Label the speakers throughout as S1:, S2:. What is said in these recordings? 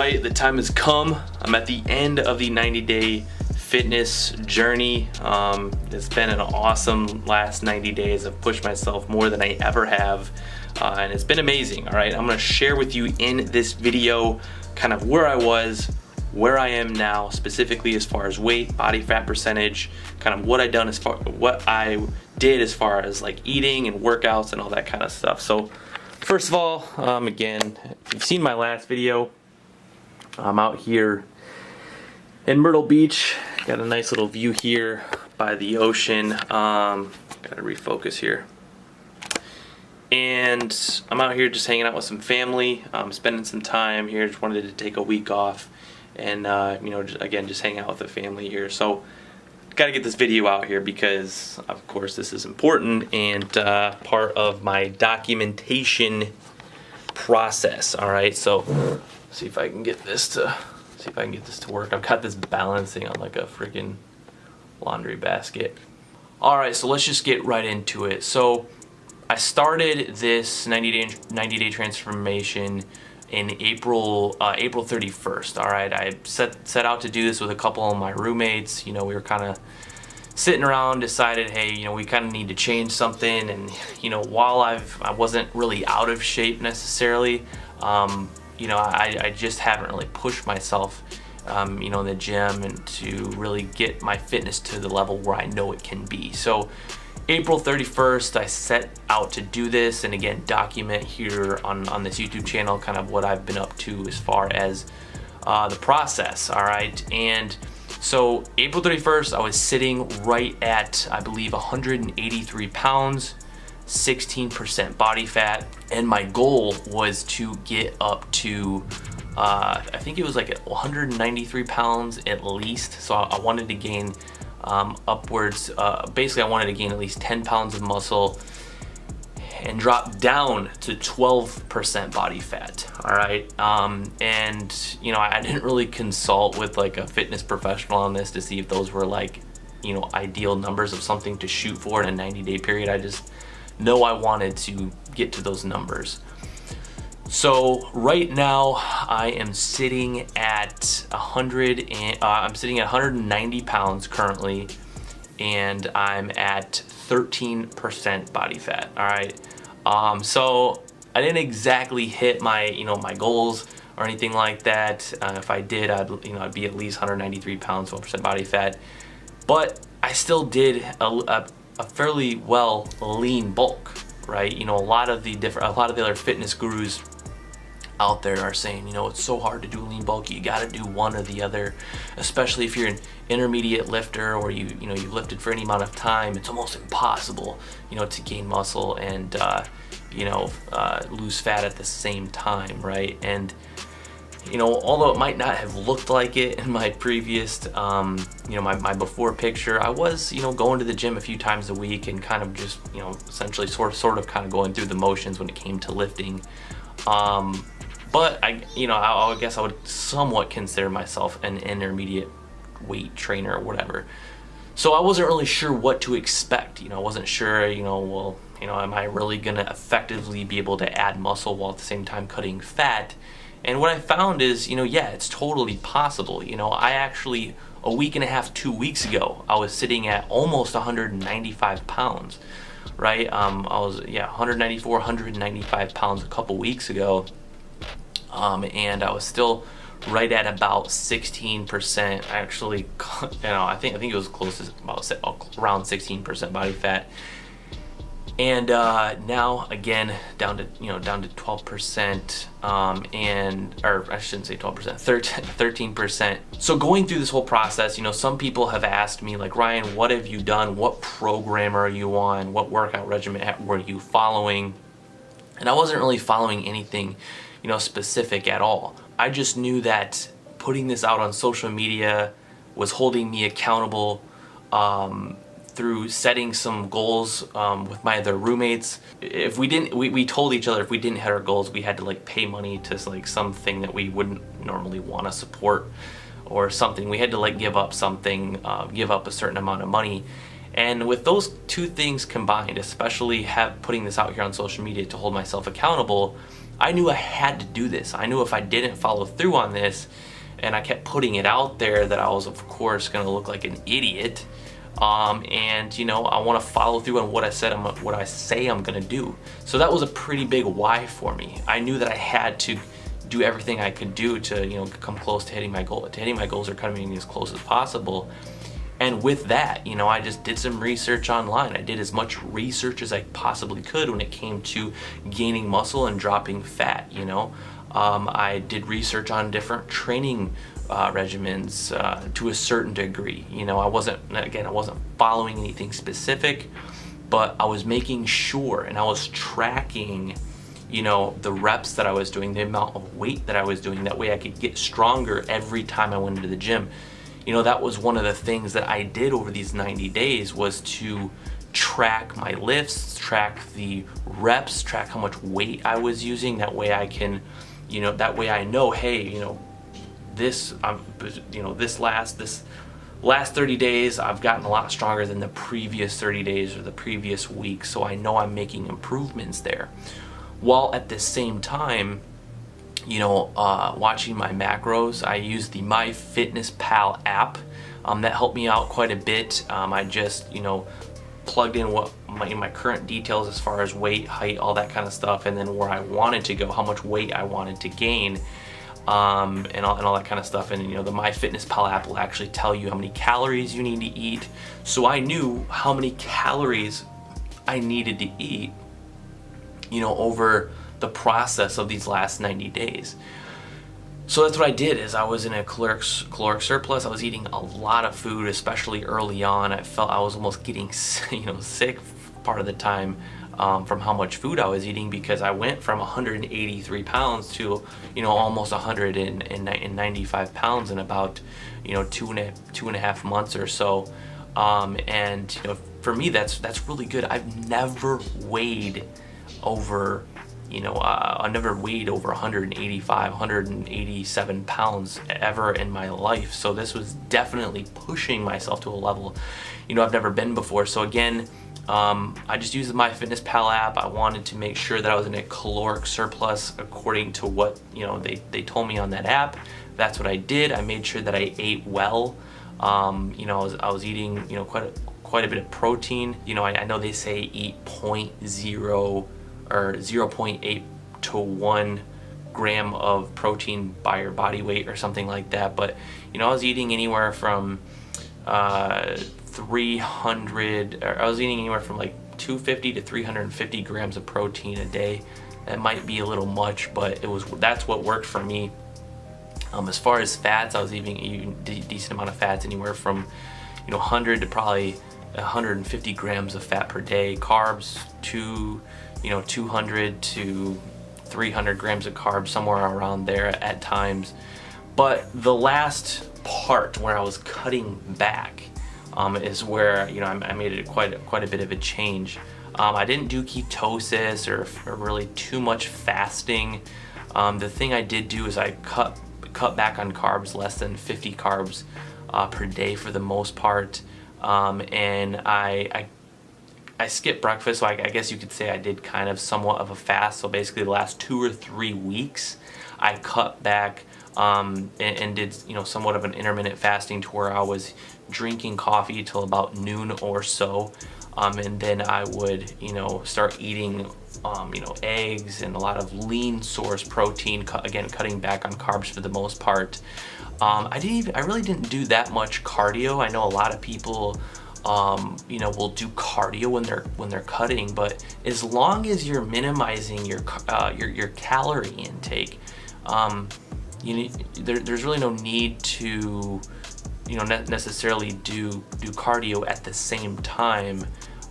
S1: right, the time has come. I'm at the end of the 90-day fitness journey. It's been an awesome last 90 days. I've pushed myself more than I ever have, and it's been amazing. All right, I'm gonna share with you in this video kind of where I was, where I am now, specifically as far as weight, body fat percentage, kind of what I did as far as like eating and workouts and all that kind of stuff. So first of all, again, if you've seen my last video, I'm out here in Myrtle Beach. Got a nice little view here by the ocean. Gotta refocus here. And I'm out here just hanging out with some family, spending some time here. Just wanted to take a week off and, you know, just hang out with the family here. So got to get this video out here because, of course, this is important and part of my documentation process. All right, so see if I can get this to work. I've got this balancing on like a freaking laundry basket. All right, so let's just get right into it. So I started this 90-day transformation in April 31st. All right, I set out to do this with a couple of my roommates. You know, we were kind of sitting around, decided, hey, you know, we kind of need to change something. And you know, while I wasn't really out of shape necessarily, you know, I just haven't really pushed myself, you know, in the gym and to really get my fitness to the level where I know it can be. So April 31st, I set out to do this and again document here on this YouTube channel kind of what I've been up to as far as the process. All right, and so April 31st, I was sitting right at, I believe, 183 pounds, 16% body fat, and my goal was to get up to I think it was like 193 pounds at least. So I wanted to gain upwards, basically I wanted to gain at least 10 pounds of muscle and drop down to 12% body fat. All right, and you know, I didn't really consult with like a fitness professional on this to see if those were like, you know, ideal numbers of something to shoot for in a 90-day period. I just know I wanted to get to those numbers. So right now I am sitting at 190 pounds currently, and I'm at 13% body fat. All right, so I didn't exactly hit my, you know, my goals or anything like that. If I did, I'd be at least 193 pounds, 12% body fat, but I still did a fairly well lean bulk, right? You know, a lot of the other fitness gurus out there are saying, you know, it's so hard to do lean bulk, you got to do one or the other, especially if you're an intermediate lifter or you know, you've lifted for any amount of time. It's almost impossible, you know, to gain muscle and you know, lose fat at the same time, right? And you know, although it might not have looked like it in my previous, you know, my before picture, I was, you know, going to the gym a few times a week and kind of just, you know, essentially sort of kind of going through the motions when it came to lifting. But I guess I would somewhat consider myself an intermediate weight trainer or whatever. So I wasn't really sure what to expect. You know, I wasn't sure, you know, well, you know, am I really gonna effectively be able to add muscle while at the same time cutting fat? And what I found is, you know, yeah, it's totally possible. You know, I actually, a week and a half, 2 weeks ago, I was sitting at almost 195 pounds, right? I was, 194, 195 pounds a couple weeks ago. And I was still right at about 16%. Actually, you know, I think it was close to about around 16% body fat. And now again down to 12%, or I shouldn't say 12%, 13%. So going through this whole process, you know, some people have asked me like, Ryan, what have you done? What program are you on? What workout regimen were you following? And I wasn't really following anything, you know, specific at all. I just knew that putting this out on social media was holding me accountable, through setting some goals with my other roommates. If we didn't, we told each other if we didn't hit our goals, we had to like pay money to like something that we wouldn't normally want to support or something. We had to like give up something, give up a certain amount of money. And with those two things combined, especially putting this out here on social media to hold myself accountable, I knew I had to do this. I knew if I didn't follow through on this and I kept putting it out there that I was of course gonna look like an idiot. And I want to follow through on what I say I'm gonna do. So that was a pretty big why for me. I knew that I had to do everything I could do to come close to hitting my goal. To hitting my goals or coming as close as possible. And with that, I just did some research online. I did as much research as I possibly could when it came to gaining muscle and dropping fat. I did research on different training regimens to a certain degree. I wasn't following anything specific, but I was making sure and I was tracking the reps that I was doing, the amount of weight that I was doing. That way I could get stronger every time I went into the gym. That was one of the things that I did over these 90 days was to track my lifts, track the reps, track how much weight I was using. That way I can, that way I know, hey, this last 30 days I've gotten a lot stronger than the previous 30 days or the previous week, so I know I'm making improvements there, while at the same time watching my macros. I use the MyFitnessPal app. That helped me out quite a bit. I just plugged in what my current details as far as weight, height, all that kind of stuff, and then where I wanted to go, how much weight I wanted to gain, and all that kind of stuff. And the MyFitnessPal app will actually tell you how many calories you need to eat. So I knew how many calories I needed to eat, over the process of these last 90 days. So that's what I did. Is I was in a caloric surplus. I was eating a lot of food, especially early on. I felt I was almost getting sick part of the time from how much food I was eating, because I went from 183 pounds to almost 195 pounds in about two and a half months or so. And for me that's really good. I've never weighed over I never weighed over 185, 187 pounds ever in my life. So this was definitely pushing myself to a level I've never been before. So again, I just used the MyFitnessPal app. I wanted to make sure that I was in a caloric surplus according to what they told me on that app. That's what I did. I made sure that I ate well. I was eating quite a bit of protein. I know they say eat 0.0 or 0.8 to 1 gram of protein by your body weight or something like that, but I was eating anywhere from 300, or I was eating anywhere from like 250 to 350 grams of protein a day. That might be a little much, but that's what worked for me. As far as fats, I was eating a decent amount of fats, anywhere from 100 to probably 150 grams of fat per day. Carbs, 200 to 300 grams of carbs, somewhere around there at times. But the last part where I was cutting back is where I made it quite a bit of a change. I didn't do ketosis or really too much fasting. The thing I did do is I cut back on carbs, less than 50 carbs per day for the most part, and I skipped breakfast, so I guess you could say I did kind of somewhat of a fast. So basically the last 2 or 3 weeks I cut back and did somewhat of an intermittent fasting, to where I was drinking coffee till about noon or so, and then I would start eating eggs and a lot of lean source protein, again cutting back on carbs for the most part. I really didn't do that much cardio. I know a lot of people will do cardio when they're cutting, but as long as you're minimizing your calorie intake, there's really no need to necessarily do cardio at the same time.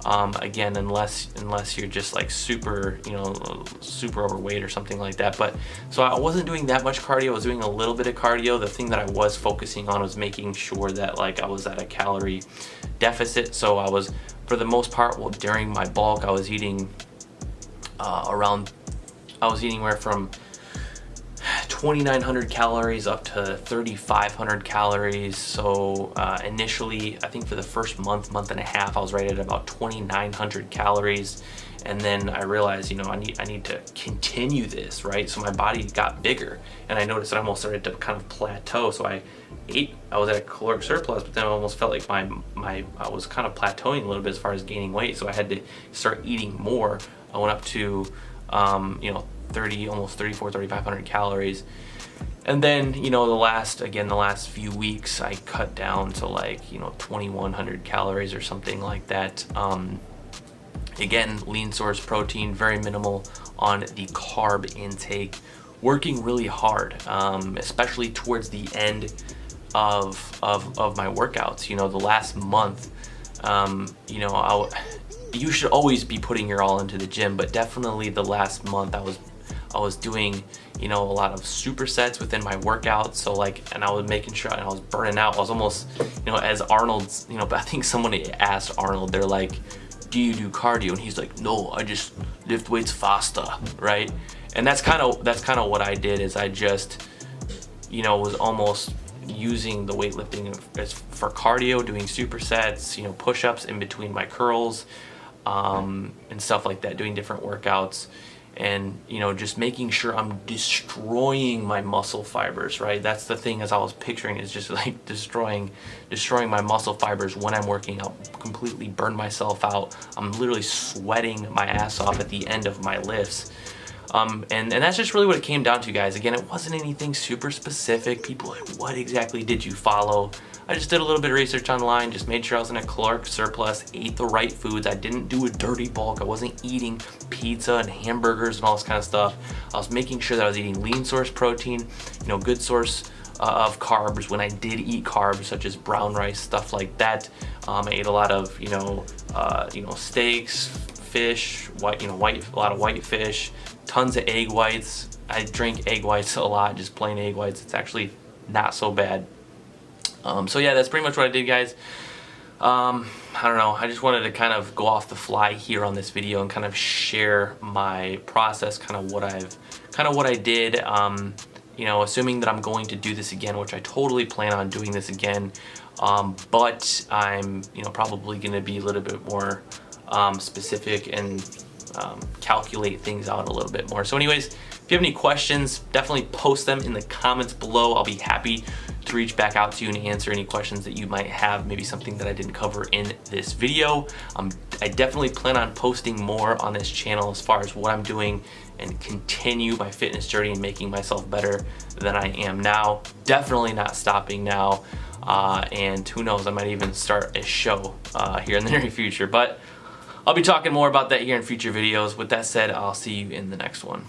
S1: Again, unless you're just like super overweight or something like that. But so I wasn't doing that much cardio. I was doing a little bit of cardio. The thing that I was focusing on was making sure that I was at a calorie deficit. So I was, for the most part, during my bulk, I was eating anywhere from 2,900 calories up to 3,500 calories. So initially, I think for the first month and a half, I was right at about 2,900 calories. And then I realized, you know, I need to continue this, right? So my body got bigger, and I noticed that I almost started to kind of plateau. So I was at a caloric surplus, but then I almost felt like I was kind of plateauing a little bit as far as gaining weight. So I had to start eating more. I went up to, you know, almost 3,500 calories. And then, you know, the last few weeks, I cut down to like, you know, 2,100 calories or something like that. Again, lean source protein, very minimal on the carb intake, working really hard, especially towards the end of my workouts. You know, the last month, you know, you should always be putting your all into the gym, but definitely the last month I was doing, you know, a lot of supersets within my workouts. So like, and I was making sure, and I was burning out. I was almost, you know, as Arnold's, you know, but I think someone asked Arnold, they're like, do you do cardio? And he's like, no, I just lift weights faster, right? And that's kind of what I did, is I just, you know, was almost using the weightlifting as for cardio, doing supersets, you know, push-ups in between my curls, and stuff like that, doing different workouts. And, you know, just making sure I'm destroying my muscle fibers, right? That's the thing, as I was picturing, is just like destroying my muscle fibers when I'm working out, completely burn myself out. I'm literally sweating my ass off at the end of my lifts. And that's just really what it came down to, guys. Again, it wasn't anything super specific. People like, what exactly did you follow? I just did a little bit of research online, just made sure I was in a caloric surplus, ate the right foods. I didn't do a dirty bulk. I wasn't eating pizza and hamburgers and all this kind of stuff. I was making sure that I was eating lean source protein, you know, good source of carbs when I did eat carbs, such as brown rice, stuff like that. I ate a lot of, you know, steaks, fish, a lot of white fish, tons of egg whites. I drink egg whites a lot, just plain egg whites. It's actually not so bad. So yeah, that's pretty much what I did, guys. I don't know, I just wanted to kind of go off the fly here on this video and kind of share my process, kind of what I did, you know, assuming that I'm going to do this again, which I totally plan on doing this again, but I'm, you know, probably going to be a little bit more specific and calculate things out a little bit more. So anyways, if you have any questions, definitely post them in the comments below. I'll be happy to reach back out to you and answer any questions that you might have, maybe something that I didn't cover in this video. I definitely plan on posting more on this channel as far as what I'm doing and continue my fitness journey and making myself better than I am now. Definitely not stopping now. And who knows, I might even start a show here in the near future. But I'll be talking more about that here in future videos. With that said, I'll see you in the next one.